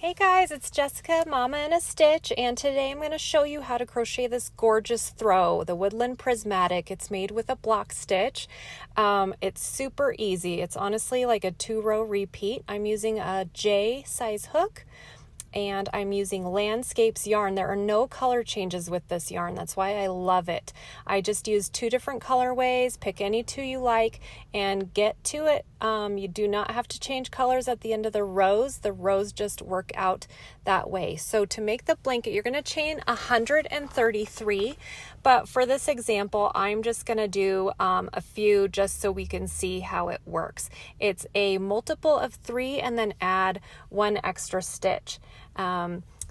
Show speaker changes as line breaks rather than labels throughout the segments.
Hey guys, it's Jessica, Mama in a Stitch, and today I'm going to show you how to crochet this gorgeous throw, the Woodland Prismatic. It's made with a block stitch. It's super easy. It's honestly like a 2-row repeat. I'm using a J size hook, and I'm using Landscapes yarn. There are no color changes with this yarn. That's why I love it. I just use 2 different colorways. Pick any 2 you like and get to it. You do not have to change colors at the end of the rows. The rows just work out that way. So to make the blanket, you're going to chain 133, but for this example, I'm just going to do a few just so we can see how it works. It's a multiple of 3 and then add 1 extra stitch.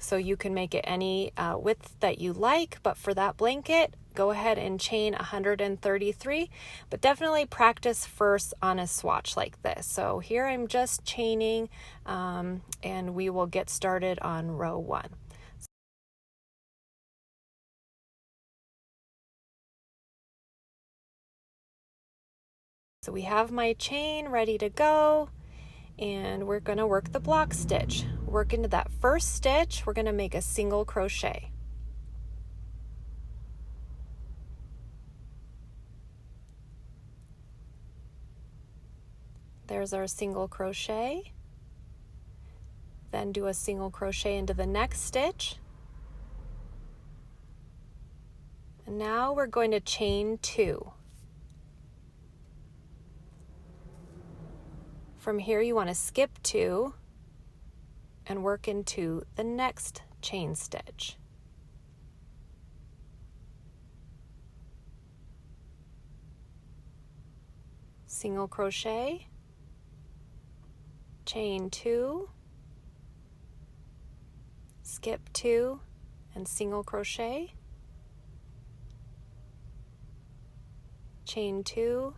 So you can make it any width that you like, but for that blanket, go ahead and chain 133, but definitely practice first on a swatch like this. So here I'm just chaining, and we will get started on row 1. So we have my chain ready to go, and we're going to work the block stitch. Work into that first stitch, we're going to make a single crochet. There's our single crochet. Then do a single crochet into the next stitch. And now we're going to chain 2. From here you want to skip 2 and work into the next chain stitch. Single crochet, chain 2, skip 2, and single crochet, chain 2,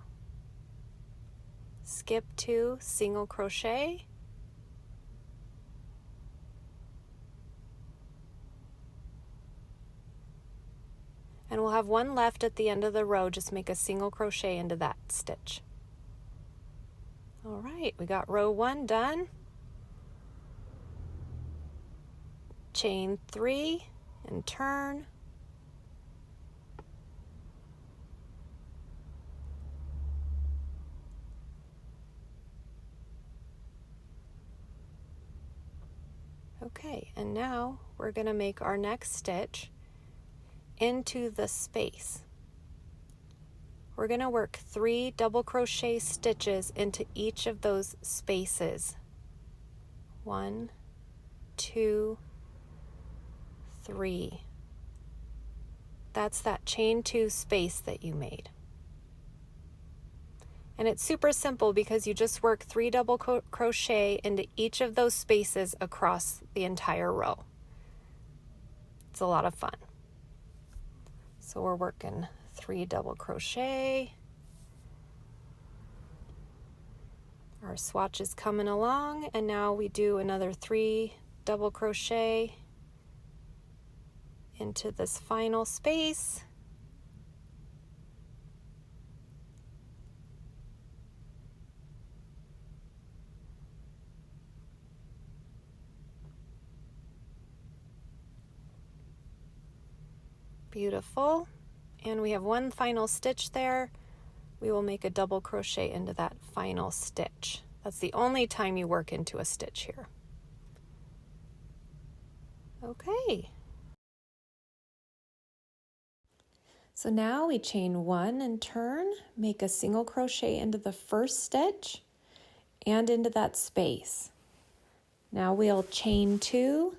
skip 2, single crochet, and we'll have 1 left at the end of the row. Just make a single crochet into that stitch. All right, we got row 1 done. Chain 3 and turn. Okay, and now we're going to make our next stitch into the space. We're going to work 3 double crochet stitches into each of those spaces. 1, 2, 3. That's that chain 2 space that you made. And it's super simple because you just work 3 double crochet into each of those spaces across the entire row. It's a lot of fun. So we're working 3 double crochet. Our swatch is coming along, and now we do another 3 double crochet into this final space. Beautiful. And we have 1 final stitch there. We will make a double crochet into that final stitch. That's the only time you work into a stitch here. Okay. So now we chain 1 and turn, make a single crochet into the first stitch and into that space. Now we'll chain 2,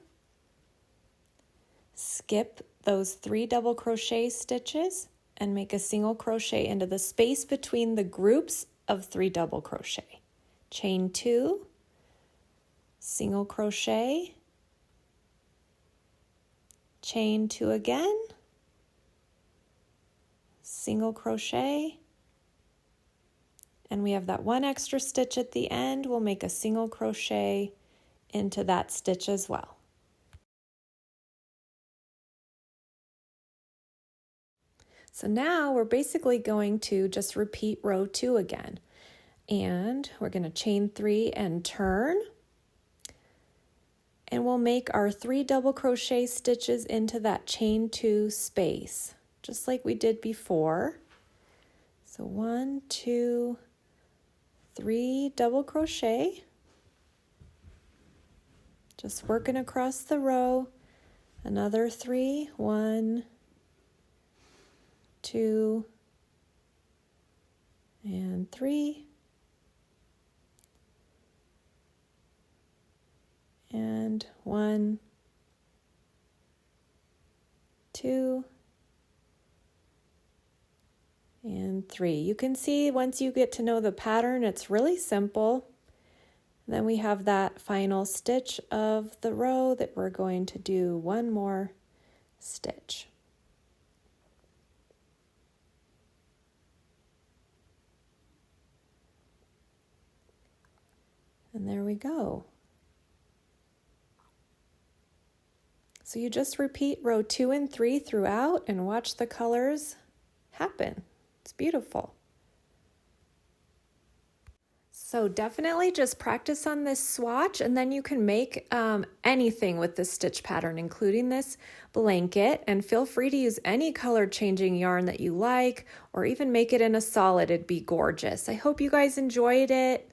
skip those 3 double crochet stitches and make a single crochet into the space between the groups of 3 double crochet. Chain 2, single crochet, chain 2 again, single crochet, and we have that 1 extra stitch at the end. We'll make a single crochet into that stitch as well. So now we're basically going to just repeat row 2 again. And we're going to chain 3 and turn. And we'll make our 3 double crochet stitches into that chain 2 space, just like we did before. So 1, 2, 3 double crochet, just working across the row. Another 3, 1, 2, and 3, and 1, 2, and 3. You can see once you get to know the pattern, it's really simple. Then we have that final stitch of the row that we're going to do one more stitch. And there we go. So you just repeat row 2 and 3 throughout and watch the colors happen. It's beautiful. So definitely just practice on this swatch, and then you can make anything with this stitch pattern, including this blanket, and feel free to use any color changing yarn that you like, or even make it in a solid. It'd be gorgeous. I hope you guys enjoyed it.